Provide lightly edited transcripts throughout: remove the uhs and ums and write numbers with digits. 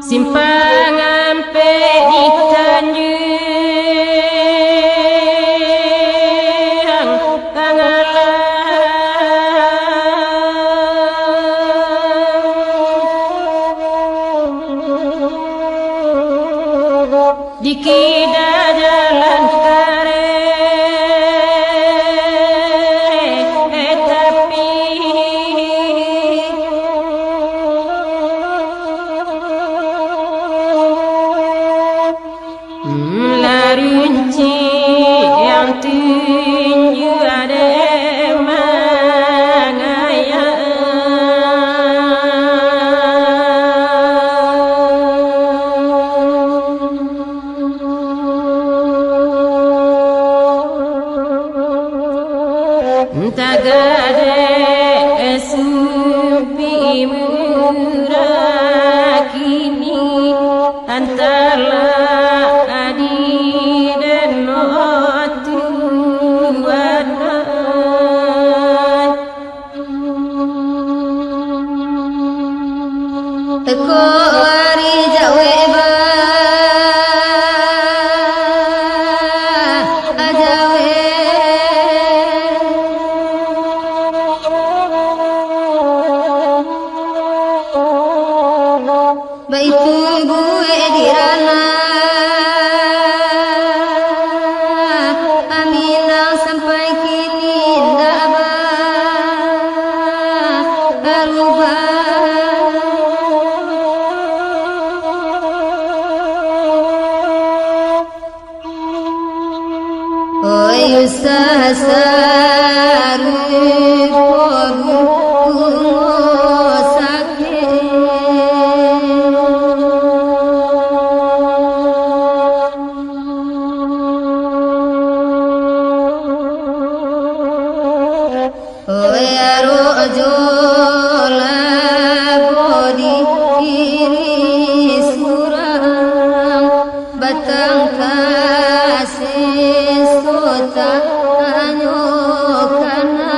Simpangan peditan yang tangalang di kida jalan rinci yang tinju ada mengaya entah gade supi murah kini antara Teko ari jawe ba ajawe baik tunggu dirana Aminah sampai kini ndak berubah. Oi sasaru kogu sakit oi arojo labodi iri surang batang kasih tanyo kana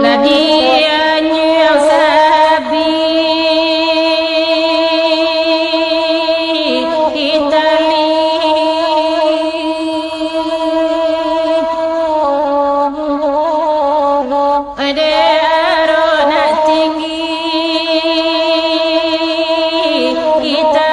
ladianya yang sabi Itali ada arona tinggi kita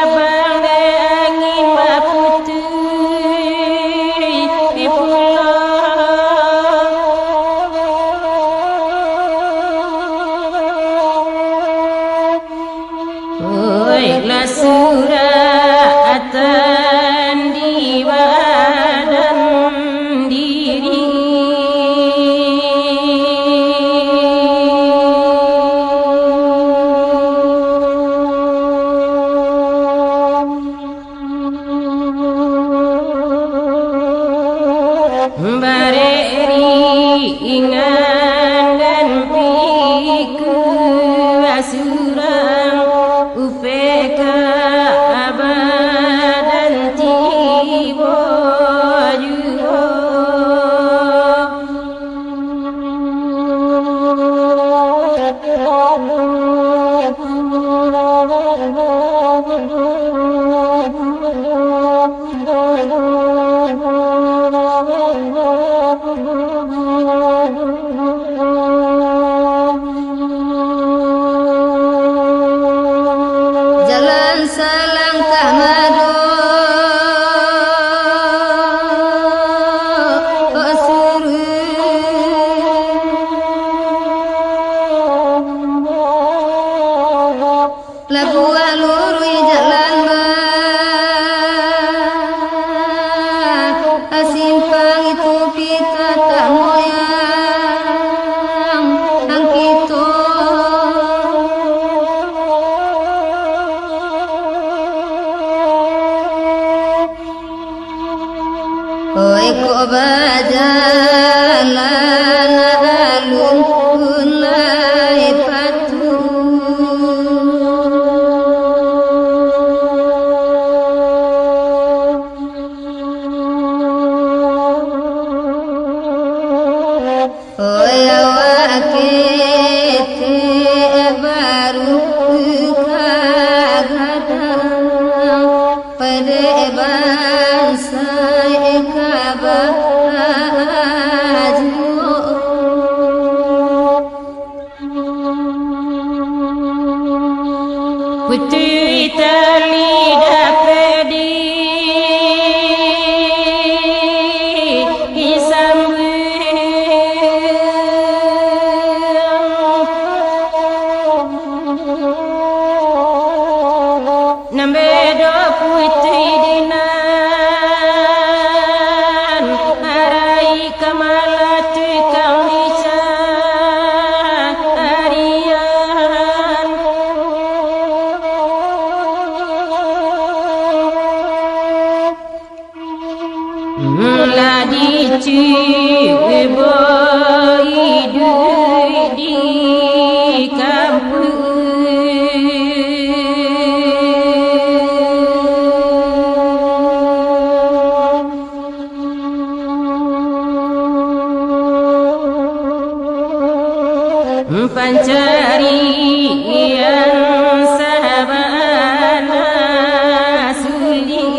baiklah suratan di badan diri bareri ingan dan piku asurang upeka abadan tibo juho Jalan selangkah madu lagu alurui jalan simpang itu kita tak moyang ang kita oi ko bajalan alun unai patu oi awakete baru kagadang pada bangsa Putri terlidah pedih sambung nambedo putri dinan arai kamalat kang lisan harian ladi ciboi di kampung pancarian sahabana suli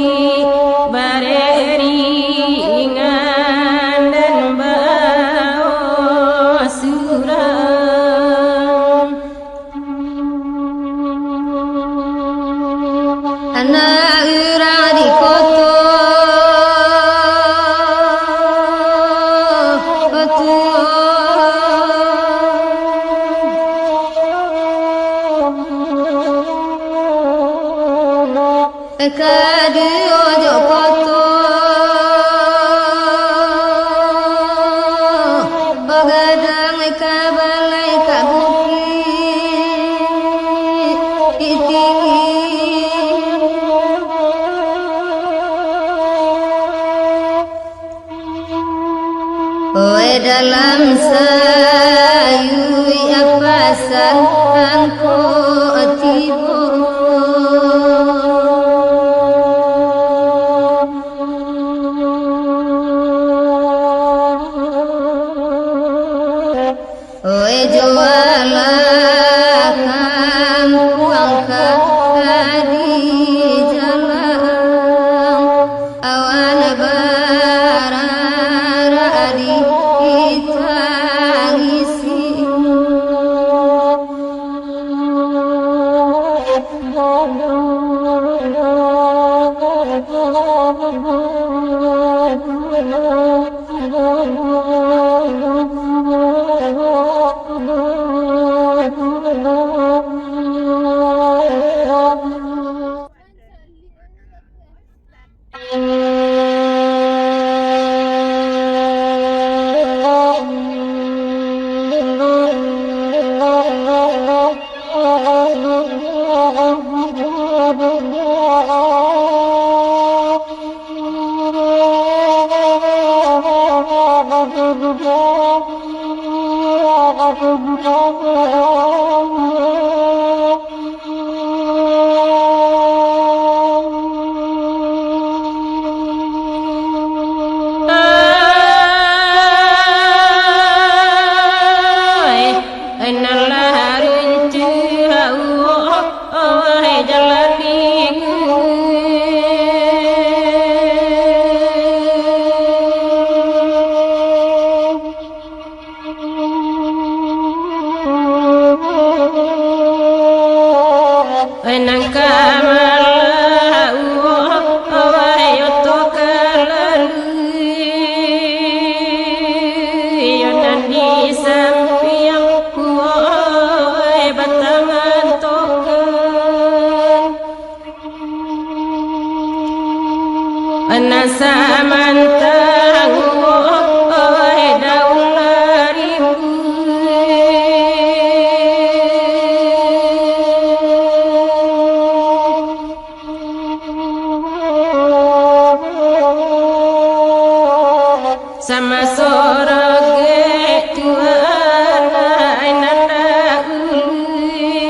bareringan dan bawa suram anak urang di kota kadu ojo koto bagadang kabalai kabukit tinggi oe dalam sayui apasan angko tibo oi jualah kampung kadi jalan awan barara di tangisi nang kamala ayo to kalalu yo nandi sampiang batangan tokan anasamantang daun larimu sama sorage Tuhan nanda uli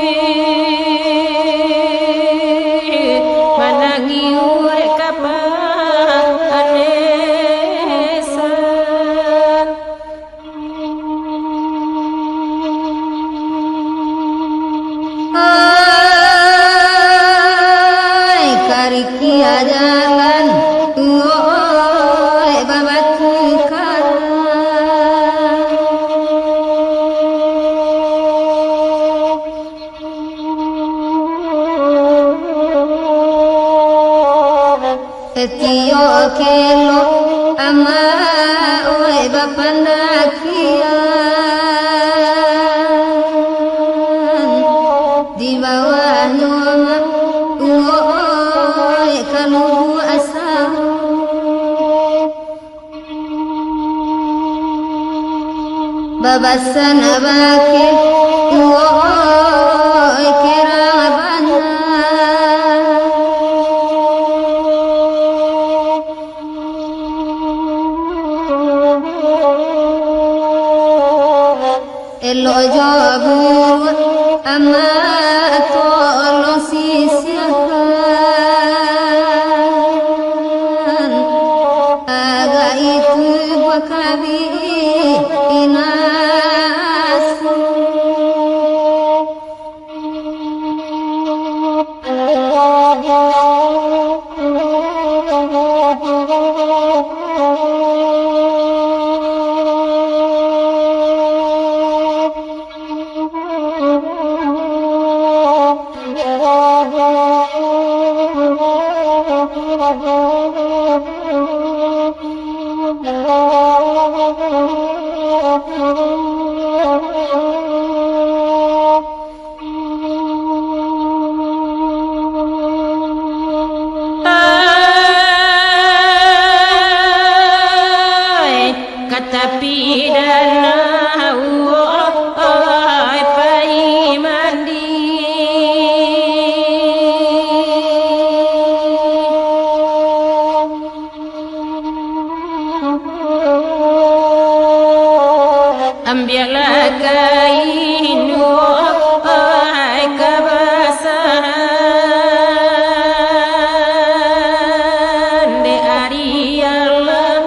managi urek kapang anesan Ay kariki ajalan Oi babat Etio kelo ama oi bapandakian di bawah nyoma oi kaluhu asam babasan abakir oi kerabana Elo jabur ama tolong sisihkan agak itu bakabi inasu kata pidana pai mandi ambillah kain kebasahan de arialah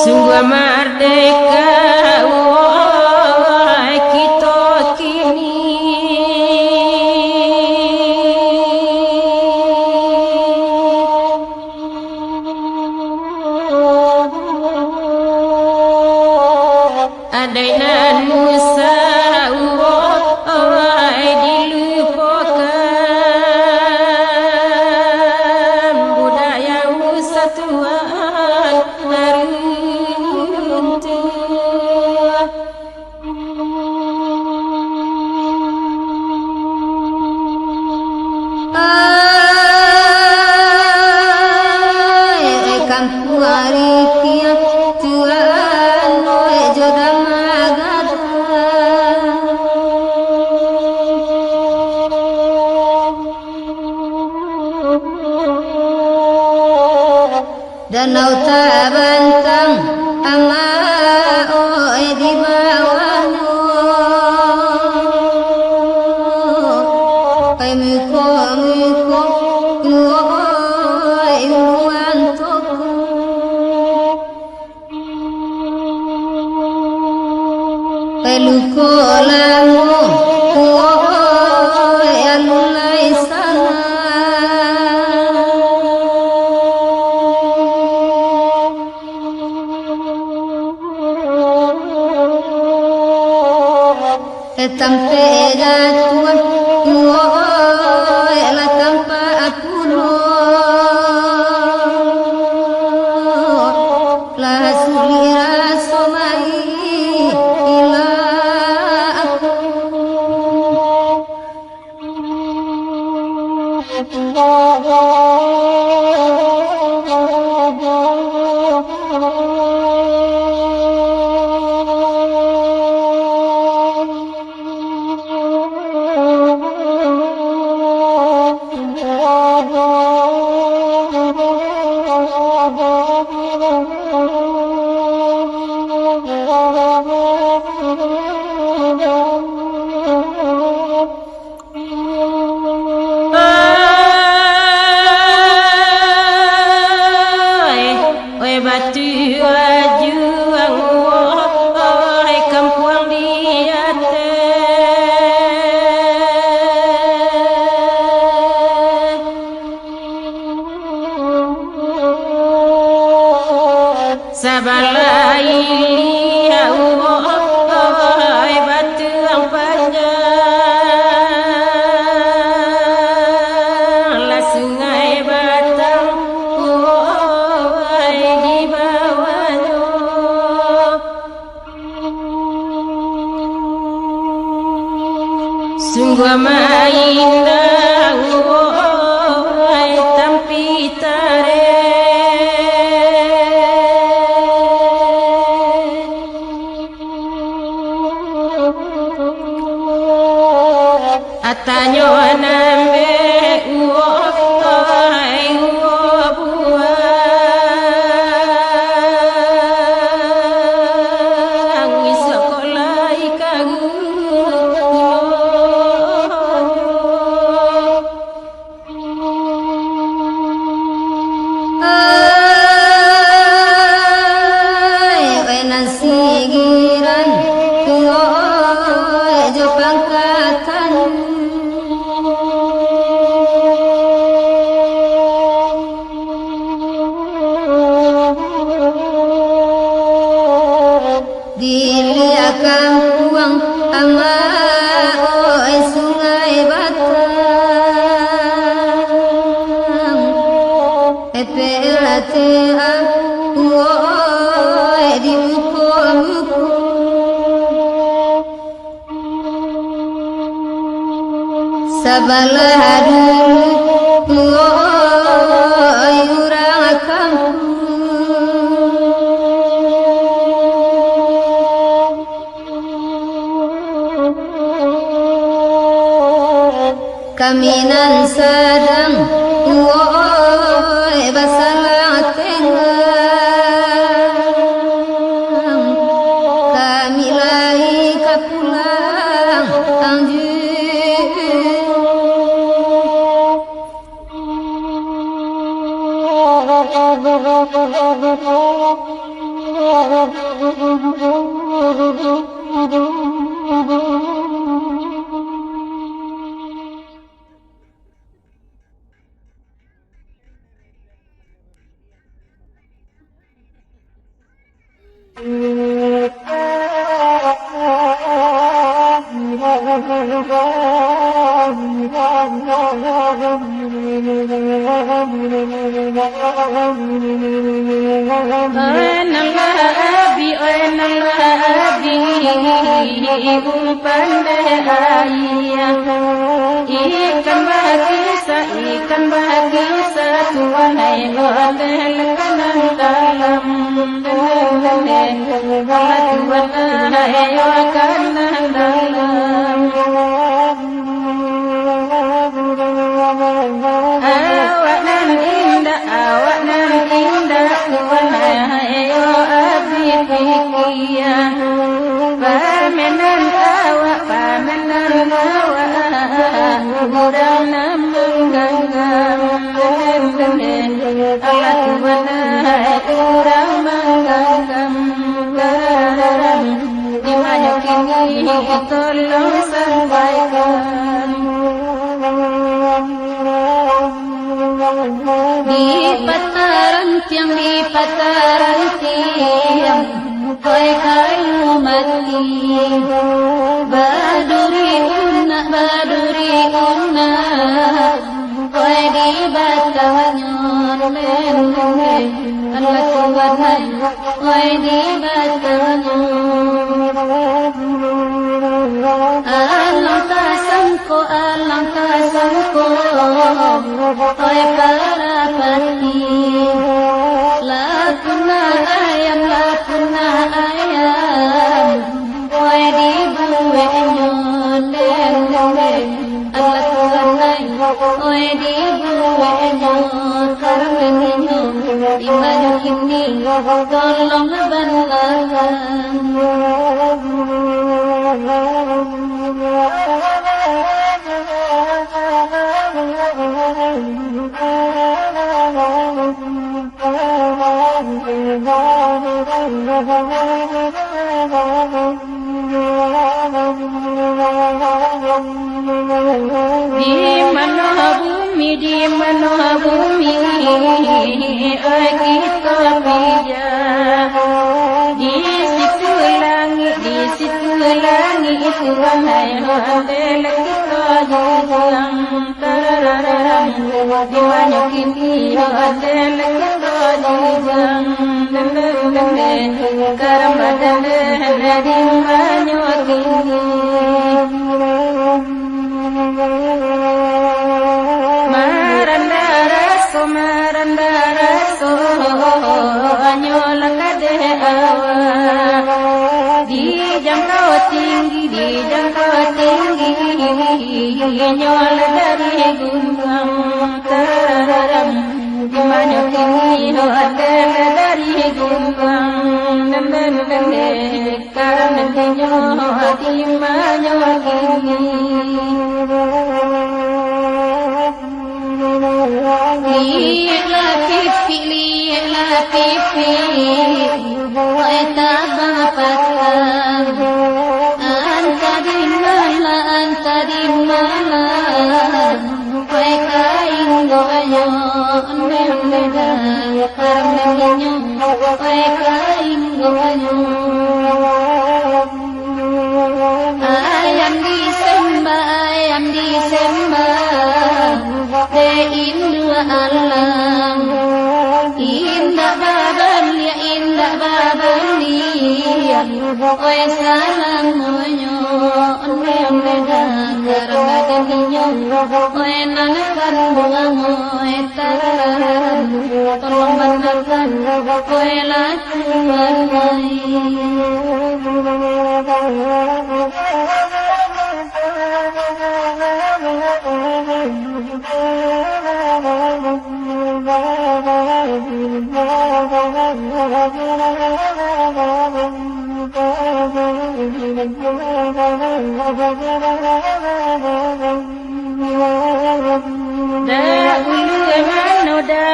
sungguh merdeka kita kini adainan Musa dilupakan budaya Musa Tuhan neruntuh Ay kampung arikia Tuhan oi jodan magada Danau tabantang ama oi di bawahnya Pai muko oi uluan toko Pai luko lamu oi alulai sana tampe jatuh la tanpa apuno la sulira somai ila batu juang oi kampung di atas sabalai oi batu yang panjang la sungai batang sungguh amat indah tampi tarik atanyo nambe diliakan puang ama oi sungai batang epelate oi di muko sabalah dulu oi urang kampung kaminan sedang woi basalah tengah kami lagi kapulang ibu pandai ayah ikan bagi Tuhan hai hotel kanang dalam Tuhan hai kanang dalam awak nan indah Tuhan hai abdi fikiyah pamenan awak murang mengganggang Allah Tuhan kurang mengganggang di mana kini tolong sampaikan di pataran tiang koi kayu mati badu Allah Tuhan oi di batangmu alam kasangko oi para pati lakuna ayam oi di buwe nyonde Allah Tuhan oi di buwe nyonde imanu kini tolong di mana bumi kita bija di situ langit wahai handel kita jujang tarararang di mana kini handel kita jujang karam badan di mana kini marandaraso anyola kade awa di jangkau tinggi anyola dari gunung tararam dimana kini hotel dari gunung nembeng karena dinyo hati manyo kini lihatlah pipi Waitaba patang Anta di mana Wai kain goyo Nembeda Karena minyo Wai kain goyo Ayam disembah De indua alam Indah baban dia Oi salam monyo Nembeda Karena deminya Oi nanakan bungamu Oi taran Tolong banakan Oi lakuan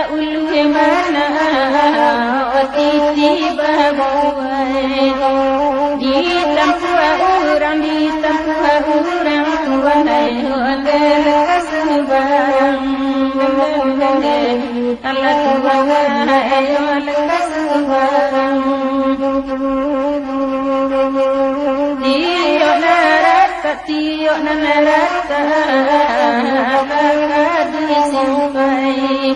Ulu mana Otiti babuai Di tampua orang Tuanai Ondel kesebarang Allah Tuhan Ayol kesebarang Tiok naraka Bakadu simpai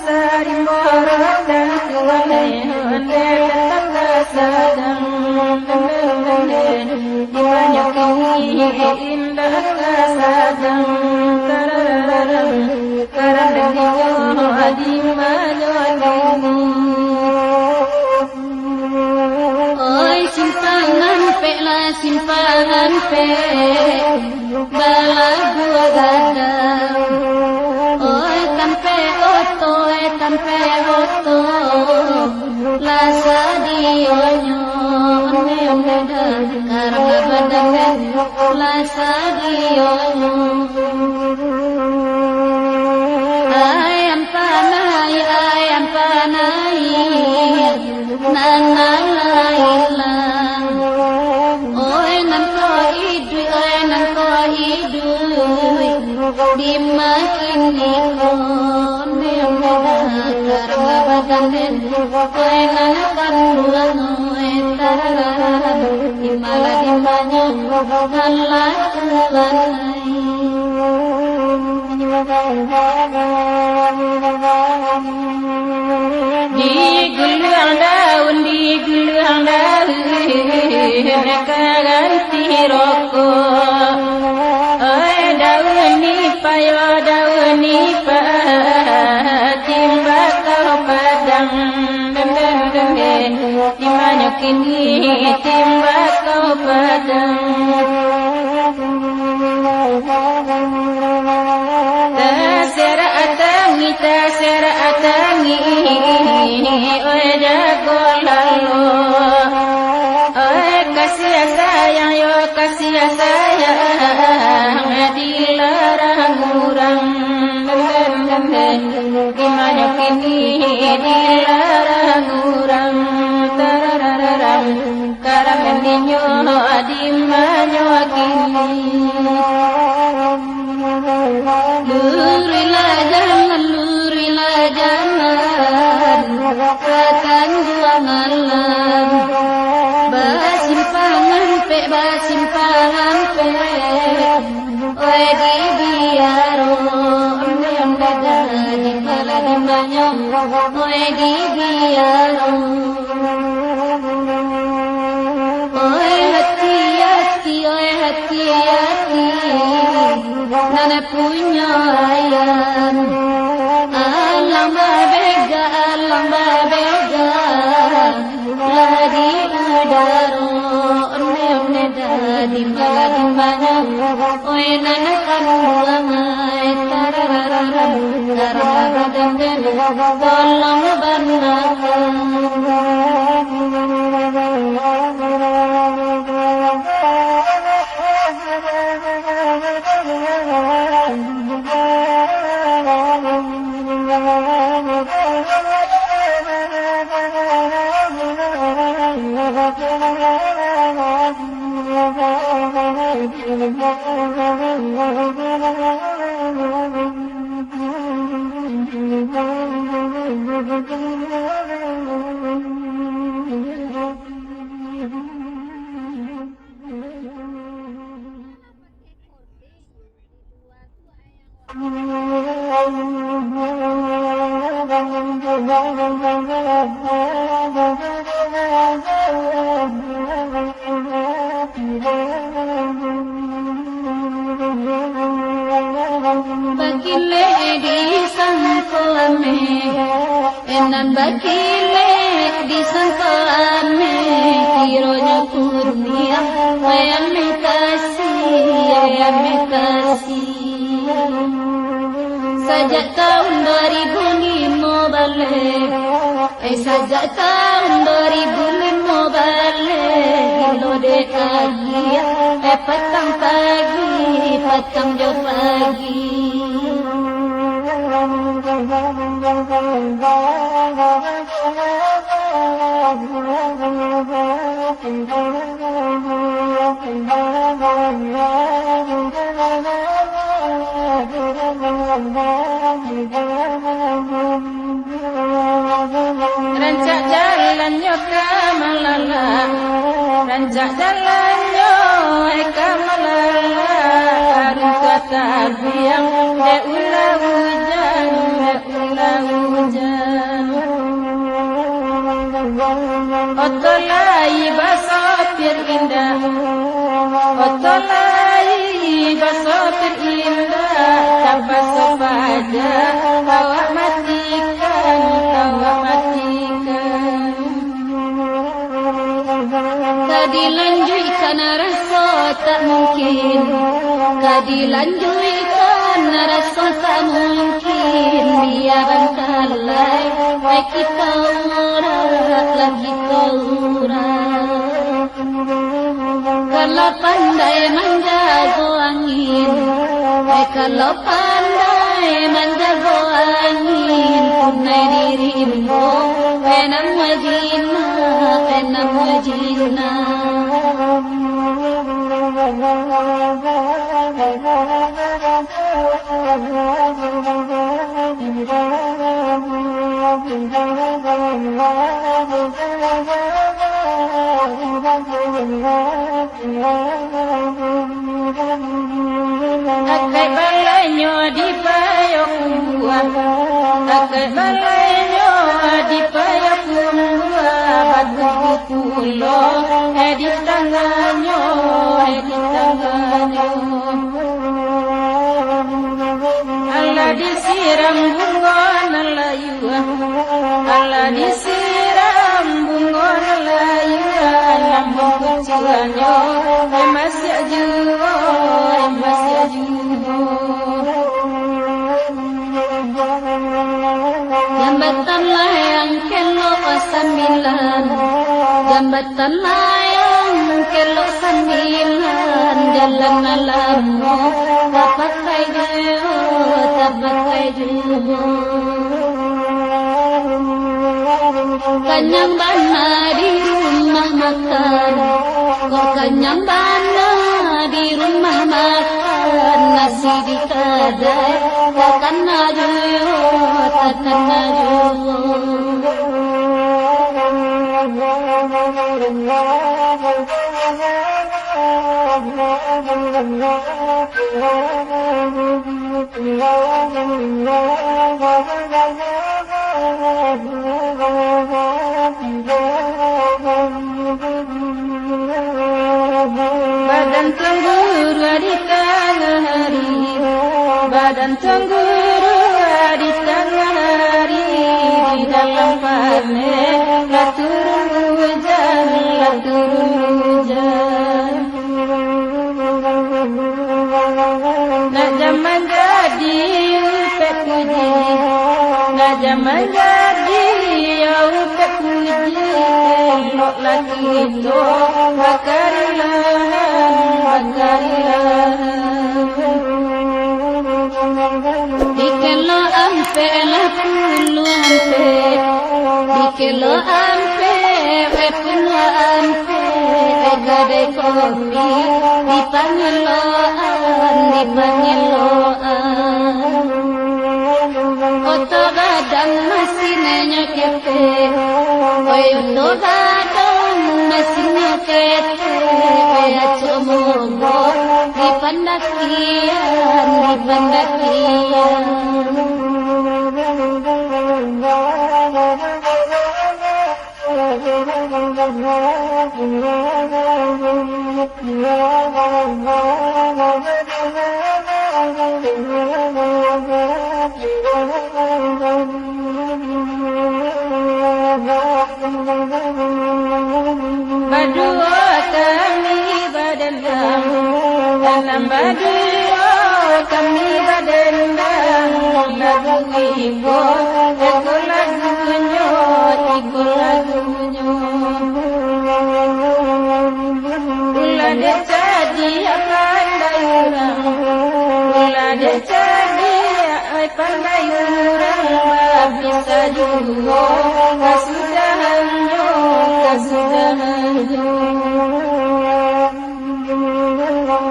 Sarimboratan Tuanai Ondel kesadang Dimana kini indah kesadang Karena dinyo dimana kini simpangan pe bala gua gadang oi tampe oto lasa dionyo nembeda karena badan lasa dionyo ayam panai nanalailang dimakin nikon nembeda karena badan koenan kanduan etaran dimana Allah Tuhan guluang daun diguluang daun ganti rokok. Daun nipa timba kau padang timanya kini timba kau padang. Tasera atangi oi jago lalu oi kasih sayang yo kasih sayang dilarang kurang gimana kini dilarang kurang tarararang karamanyo adimanyo kini lurilah jangan katan dua malam basimpangan pe oi di biaro yang daga di pala di banyak oi di biaro oi hati nana punya ayam alam babega lagi udaro ne di malah di mana oi nana karuangai tararararam tolong bandakan. Bakile di sangkome enan bakile di sangkome kironya kurnia ayam kasih sajak tahun 2005 balik sajak tahun 2005 balik lo dek lagi petang jauh pagi rancak jalannya ke Malala rancak jalannya ke Malala harus kata biang ulah hujan otolai basopir indah otolai basopir indah tanpa sopaja awak matikan kadilanjuikan rasa tak mungkin kadilanjuikan rasa tak mungkin biar bangkalai kita urat lagi urat kalau pandai menjaga angin kalau pandai menjaga angin punai dirimu enam wajina Akai balanyo di payung buah, akai balanyo di payung buah. di tangannya, di tangannya. Allah disiram bunga layu, Allah disiram bunga layu, lambung kecilnya, masih juga, masih juga. Jambatan layang kelo 9, jambatan layang kelo 9, jalan malammu tak pakai jauh, tak pakai jauh. Kenyang bana di rumah makan, kok kenyang bana di rumah makan, nasi di kedai takkan maju, takkan maju. Badan cemburu di tengah hari, badan cemburu di tengah hari, di dalam panen lah turun hujan, lah turun hujan. Nak zaman jadi upek puji, nak zaman jadi upek puji, elok lagi itu bakarilah, bakarilah. Dikelo ampe lah puluh ampe, dikelo ampe, puluh ampe, gade kopi di pangeloan, di pangeloan. Oto gadang mesinnya kepe, oto gadang mesinnya kepe, ya comogo di pandakian, di pandakian. Badua kami badendang, dalam badua kami badendang, lagu ibu, lagu lagunya, ibu lagunya. Ulah dia jadi pandai orang, ulah dia jadi pandai orang, bisa juga kasudahannya, kasudahannya.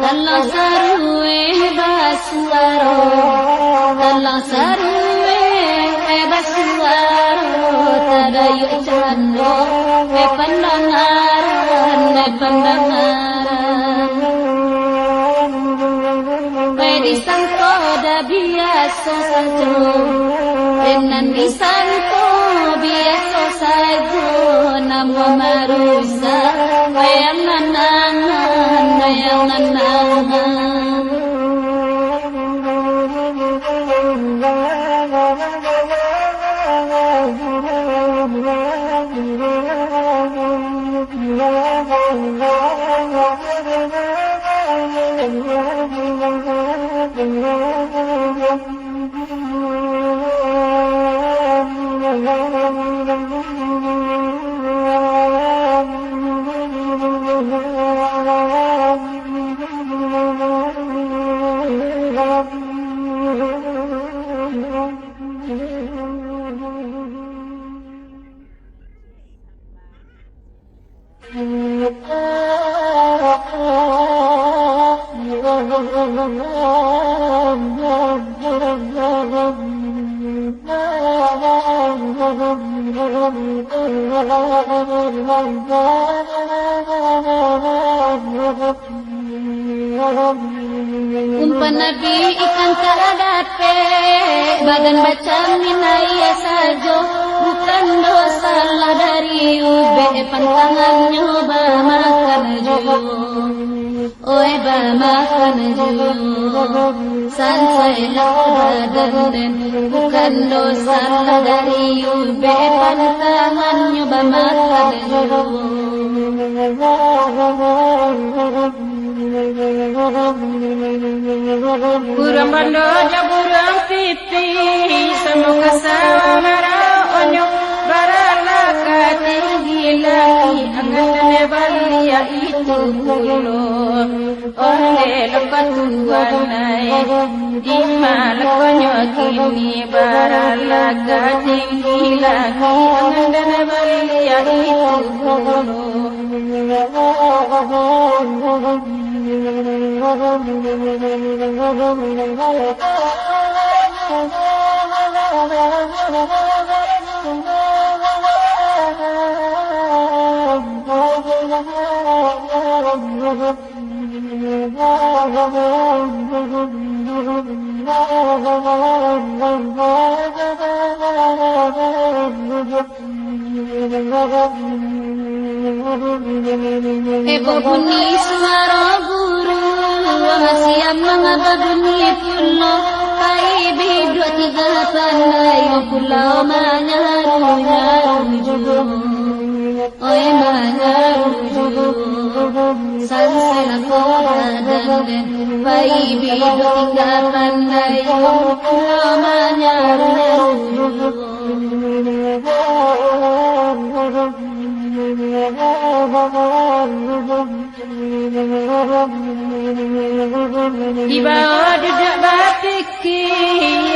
Kalau sarue basuaro, kalau sarue basuaro, tadayu cando, pandangaran, pandangaran. Disangko dah biasa saja, tenan disangko biasa saja, nama marusa, ayam nanangan, ayam nanangan. Umpan Nabi ikan tak ada pe, badan baca minaya sajo, bukan bukan dosa lah dari ube pantangan nyoba makan ju. Oi ba makan ju. Sansailah badan bukan dosa lah dari ube pantangan nyoba makan ju. Burang bando ja burang pipi sama kasawa marau onyo barala katinggi lagi angan balia itu pulo onde lepat tuanai di mana konyo kini barala katinggi lagi angan balia itu pulo. Ebo bunyi suara guru masih mga babuni pulo pai bidua tiga pandai pulau manyaru nyaru oi manyaru sansela kodan pai bidua tiga pandai pulau manyaru di bawah duduk batiki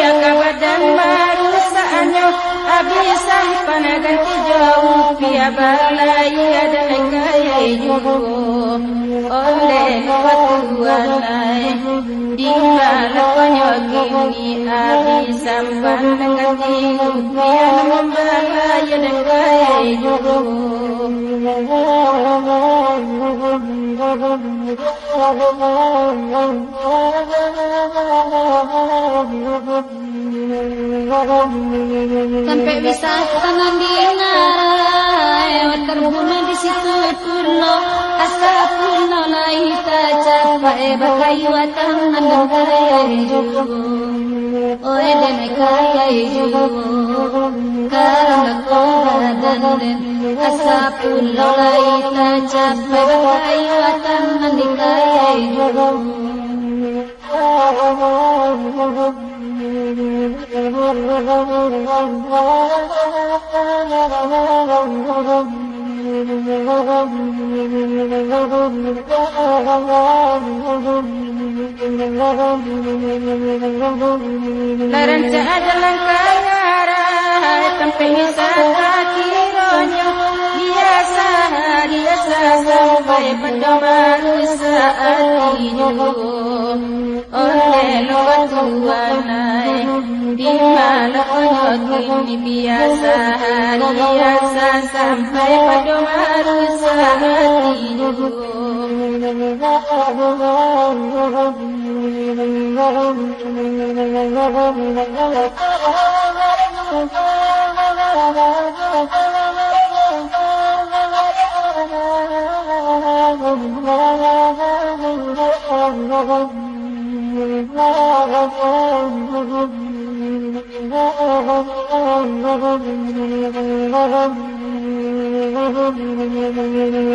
agak badan baru saatnya habis sampai ganti jauh pia balai ada kaya juga oleh patuanai di mana konyol ini habis sampai ganti pia balai ada kaya juga. Sampai bisa tangan dinai terbunuh di situ pulau asap pulau lain tak capai bakayu tangan dan kaya juga oi demi kaya juga karena kodan asap pulau lain tak capai bakayu tangan di kaya juga. Laranca adalah kangara sampai bisa kironyo biasa sampai pada baru saat ini oleh lewat tuanai di mana konyo kini biasa sampai pada baru saat ini.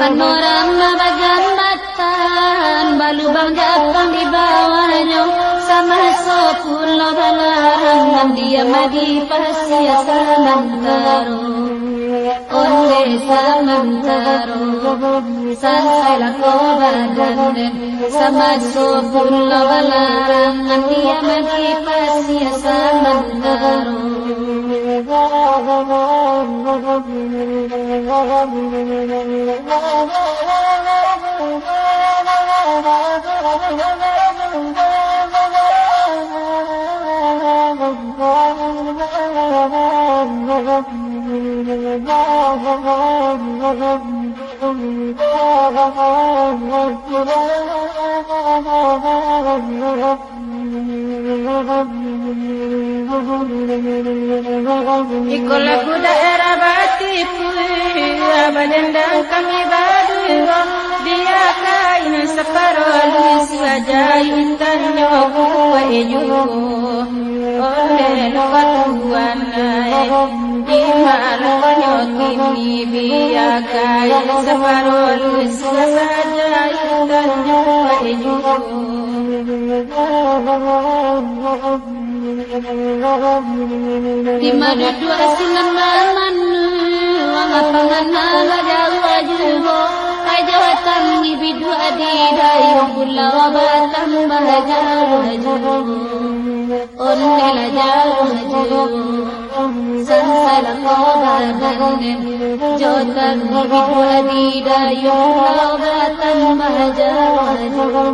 Panorama bagambatan balubang jatuh di bawahnya sama sepuluh balarangan dia madi pasia samantaro oleh samantaro sansailah kobadan sama sepuluh balarangan dia madi pasia samantaro. Iko lagu daerah Batipu, abadendang kami baduro, dia kain separuh siaja intan nyoku ejugo, oleh lokatuan naik, di mana nyokini dia kain separuh siaja intan nyoku ejugo. Di mana dua sinan manan wang pangan la jawa jubo kajawatan ibi dua di dayu kula wabatan bahajawa jubo onne la jawa jubo sansala kobadan jotan ibi dua di dayu kula wabatan bahajawa jubo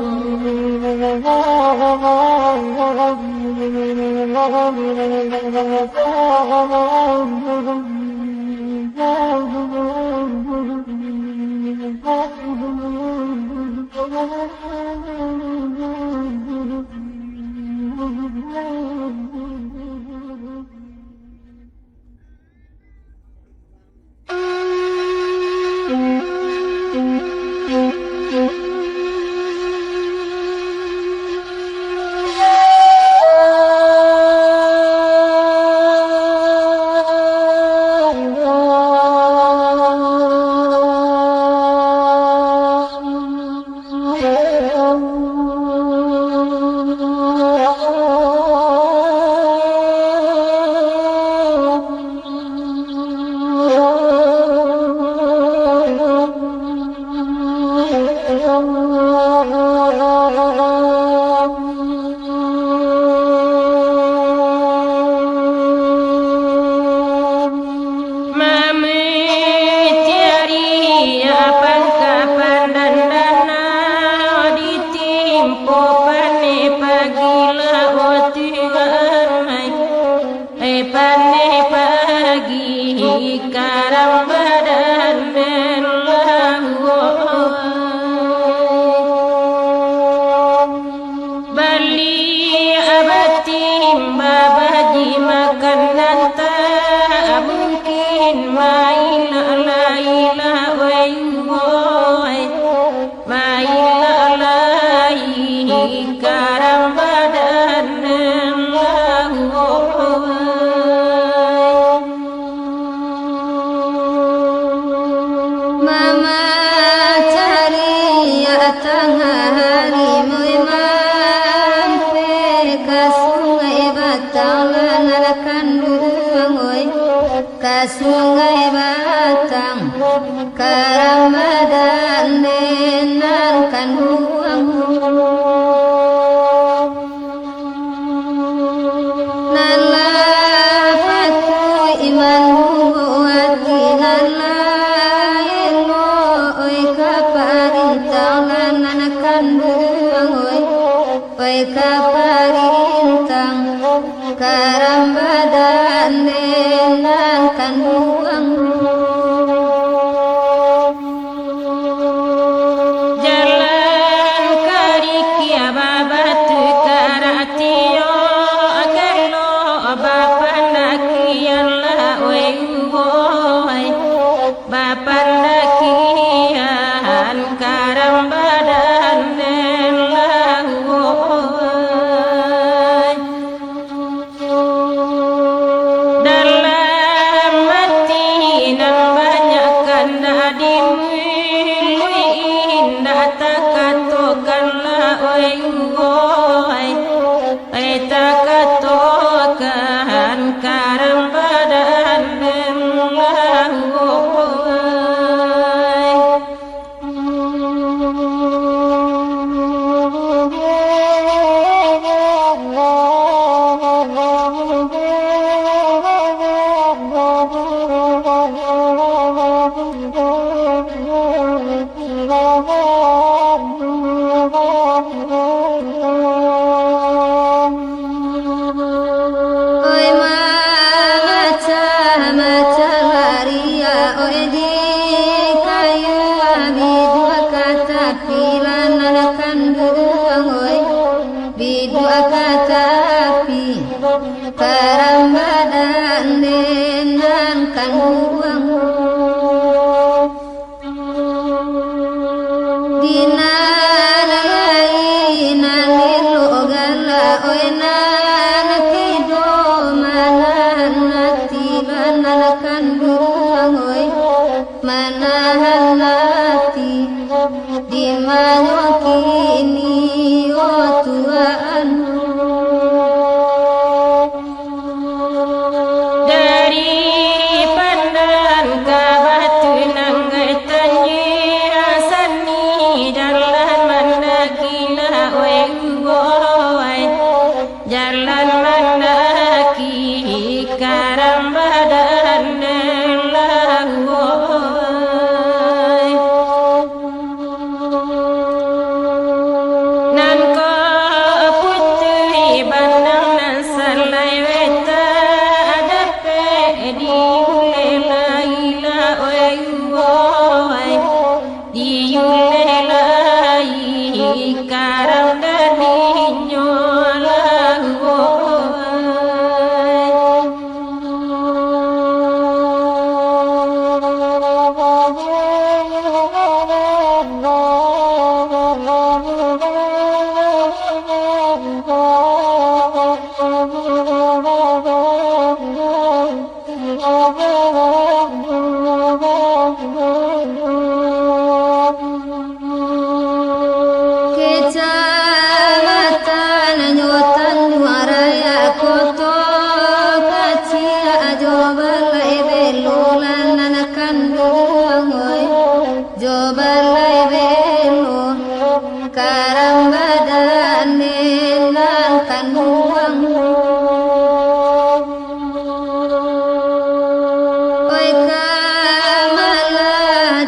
Sungai Batang Karamadan nenang kanduang nala patu iman hati nala elo oi kaparintang nanan kanduang oi kaparintang Karamadan nenang kanduang jalan kariki ababatu karatio agalo bapanakian la wei bapanakian Karambadan nenang Bidua katapi nan kido manan nati manan kandung oi manahan nati di mana kini o Tuhan dari pandan kabatu nanggai tanyi asani jalan mandakina oi uoi jalan mandaki karam badan lawoi nan ko putri bandang nan salai weta adape di lela oi uoi di lela karam dani nyola kecamatan nyotan waraya koto kacil ajo balai belulan anak kandung oi jo balai belu karam badan nang kandung oi kamala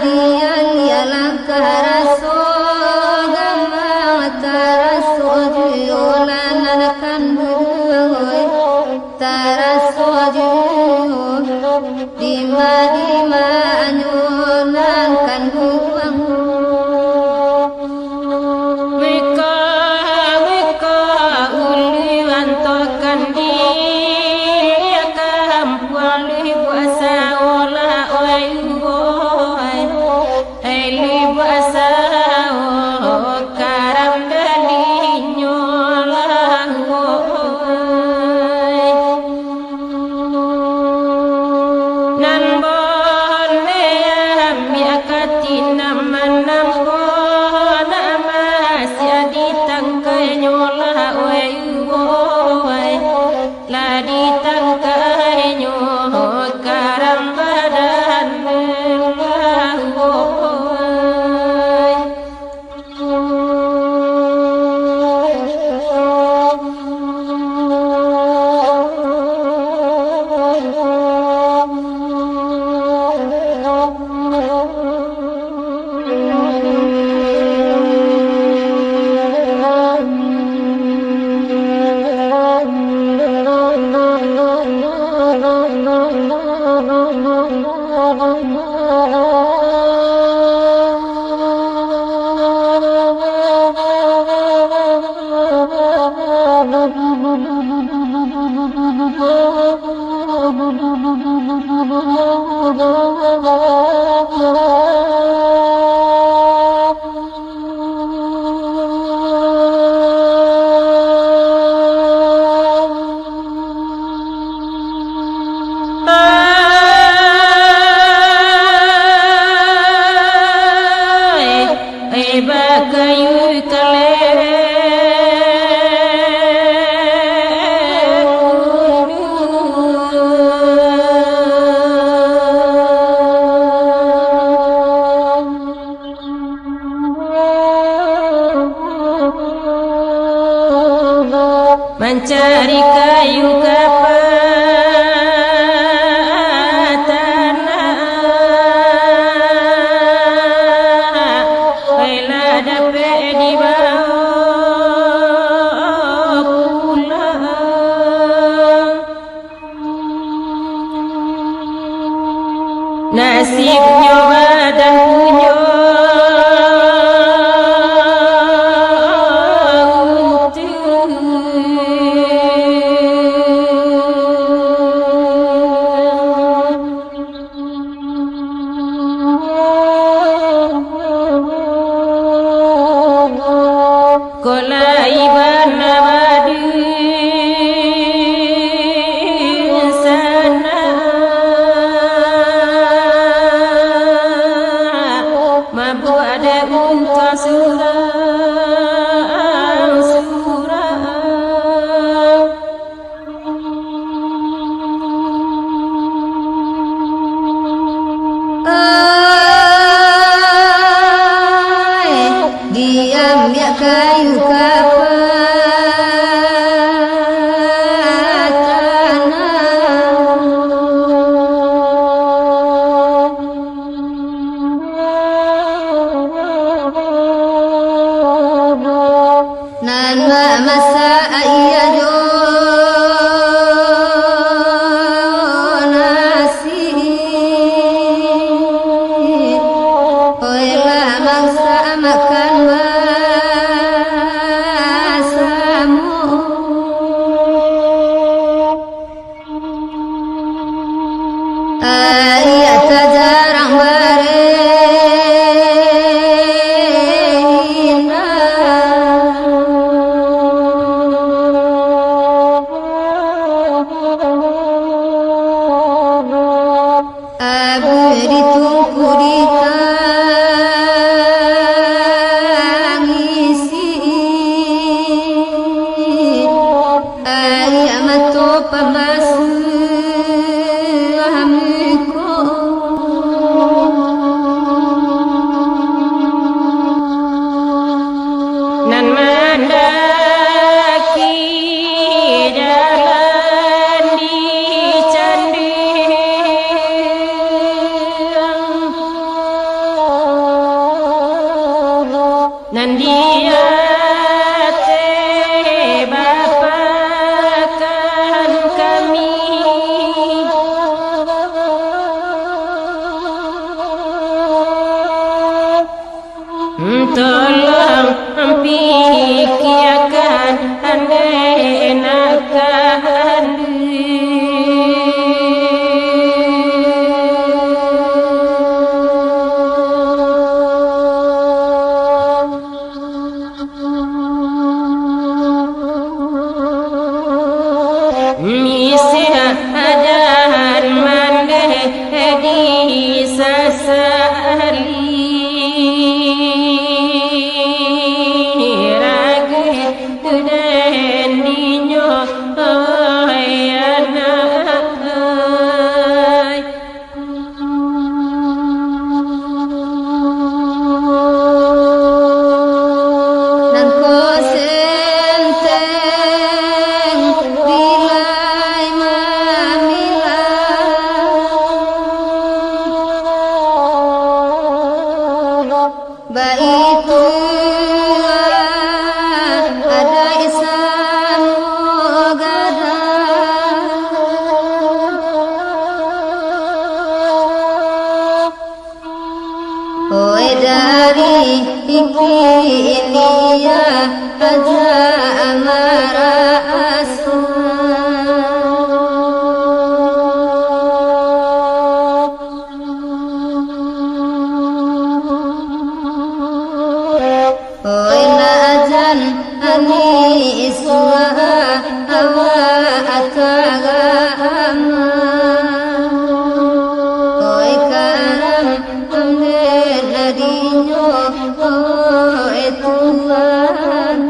dian yalang karaso taraso jualan anak kandung oi taraso jualan dima nyulan kandung Wika uliwan tokan dia kampuan li buasa ola oi uoi li buasa o karam dani nyola oi nan bon me akati naman nampo nama sia ditangkai nyola oi uoi la ditangkai nyola karam badan oi bakayu kale mencari kayu kapan tanah Baila dapat dibawa pulang nasibnya badan punya Kola iban nabadu ayamato pambasu hamiko nan mendaki jalan di candi nan dia bapakan kami tolong pikirkan andai enakan Misah ajar mandeh di sasali rage dan dinyo ayanai nan ko senteng bilai mamila baitu ada isan gada oi dari ikilia aja amara asu oi najan ani iswa awa ataga ama oi karam amde ladinyo oi tuan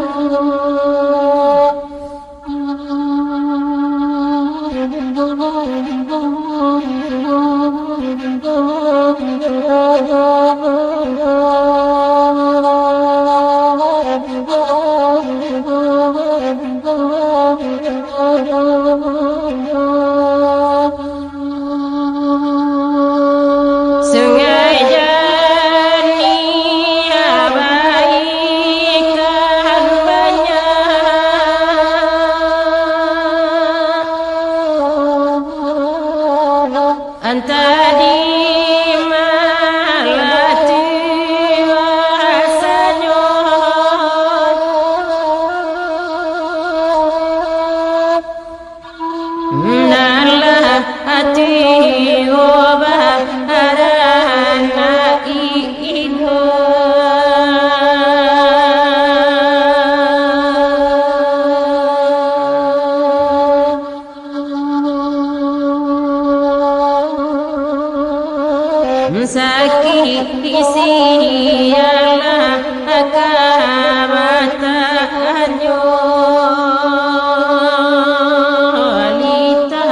sungai jernih abaikan banyak antadi malati rasanya nalah hati obah arana ino sakit isialah kamatanyo alita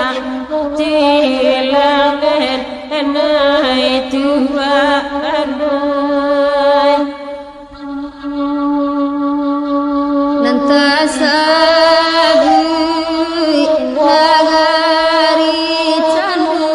tilangan enai tua anai nantasabu nagari candu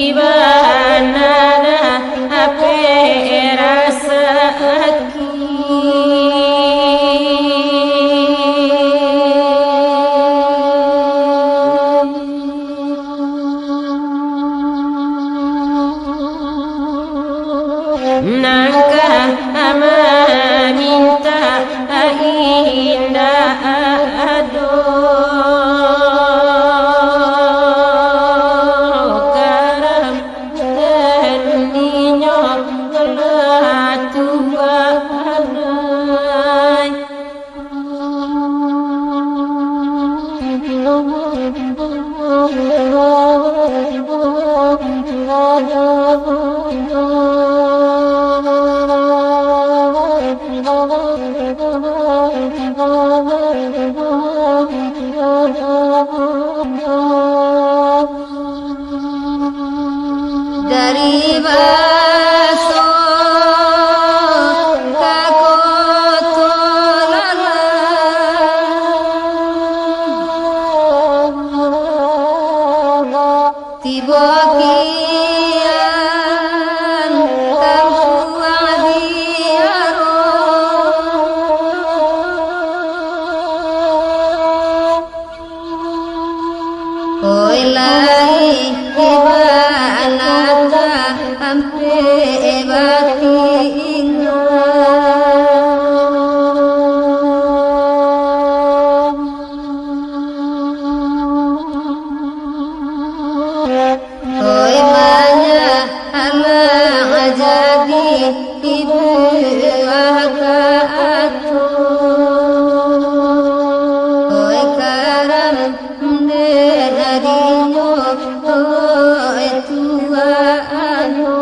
ibanana ape rasa nangka amaminta indah ado karam dan ninyo telah tua anai dari baso tiba kian tampuang diaro oi lai ibalata ampe bati oi banyak alang jadi ibu akaatu oi karam darinya oi tuanu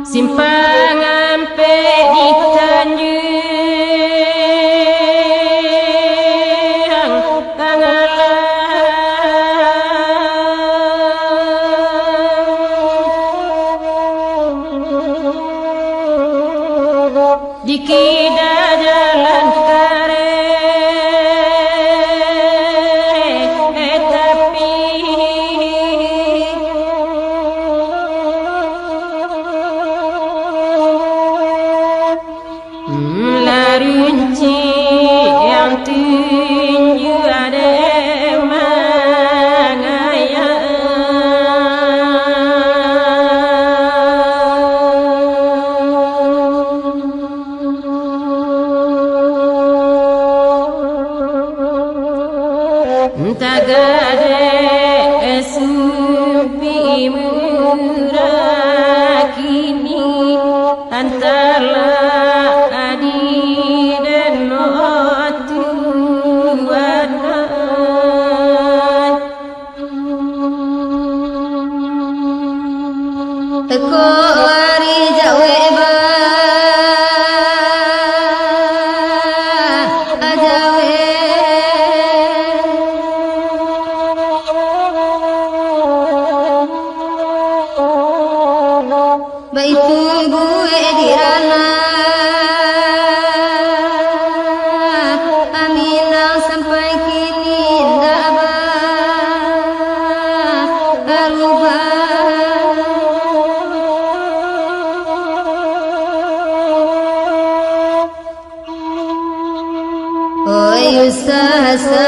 simpangan di Tanjung Tangalang di kida jalan kare tapi larunci yang tinju ada mangaya tagade supi murakini antara teko ari jawe ba ajawe baitu gue dirana aminang sampai kini ndak ba ويستهزأ